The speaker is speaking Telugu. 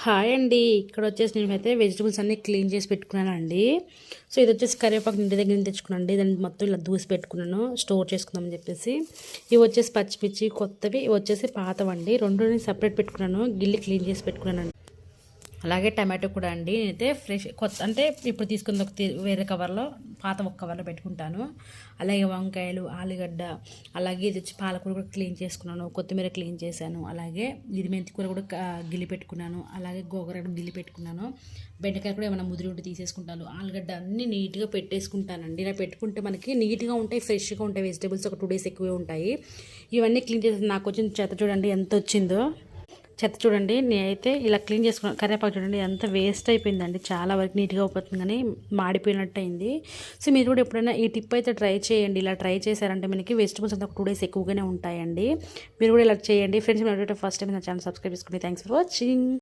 హాయ్ అండి. ఇక్కడ వచ్చేసి నేనైతే వెజిటబుల్స్ అన్నీ క్లీన్ చేసి పెట్టుకున్నానండి. సో ఇది వచ్చేసి కరివేపాకు ఇంటి దగ్గర నుంచి తెచ్చుకున్నానండి. దాన్ని మొత్తం ఇలా దూసి పెట్టుకున్నాను స్టోర్ చేసుకుందామని చెప్పేసి. ఇవి వచ్చేసి పచ్చిమిర్చి కొత్తవి, ఇవి వచ్చేసి పాతవండి. రెండుని సపరేట్ పెట్టుకున్నాను, గిల్లి క్లీన్ చేసి పెట్టుకున్నాను. అలాగే టమాటో కూడా అండి, నేనైతే ఫ్రెష్ కొత్త అంటే ఇప్పుడు తీసుకుంది ఒక వేరే కవర్లో, పాత ఒక కవర్లో పెట్టుకుంటాను. అలాగే వంకాయలు, ఆలుగడ్డ, అలాగే ఇది వచ్చి పాలకూర కూడా క్లీన్ చేసుకున్నాను, కొత్తిమీర క్లీన్ చేశాను. అలాగే ఇది మెంతి కూర కూడా గిల్లి పెట్టుకున్నాను. అలాగే గోగర గిల్లి పెట్టుకున్నాను. బెండకాయ కూడా ఏమైనా ముదిరి ఉంటే తీసేసుకుంటాను. ఆలుగడ్డ అన్నీ నీట్గా పెట్టేసుకుంటానండి. ఇలా పెట్టుకుంటే మనకి నీట్గా ఉంటాయి, ఫ్రెష్గా ఉంటాయి. వెజిటేబుల్స్ ఒక 2 days ఎక్కువే ఉంటాయి. ఇవన్నీ క్లీన్ చేసి నాకు వచ్చిన చెత్త చూడండి ఎంత వచ్చిందో. చెత్త చూడండి, నేనైతే ఇలా క్లీన్ చేసుకున్నాను. కరివేపాకు చూడండి ఎంత వేస్ట్ అయిపోయిందండి, చాలా వరకు నీట్గా అయిపోతుంది కానీ మాడిపోయినట్టు అయింది. సో మీరు కూడా ఎప్పుడైనా ఈ టిప్ అయితే ట్రై చేయండి. ఇలా ట్రై చేశారంటే మనకి వెజిటబుల్స్ అంతా ఒక 2 days ఎక్కువగానే ఉంటాయండి. మీరు కూడా ఇలా చేయండి ఫ్రెండ్స్. మీరు ఫస్ట్ టైం నా ఛానల్ సబ్స్క్రైబ్ చేసుకోండి. Thanks for watching.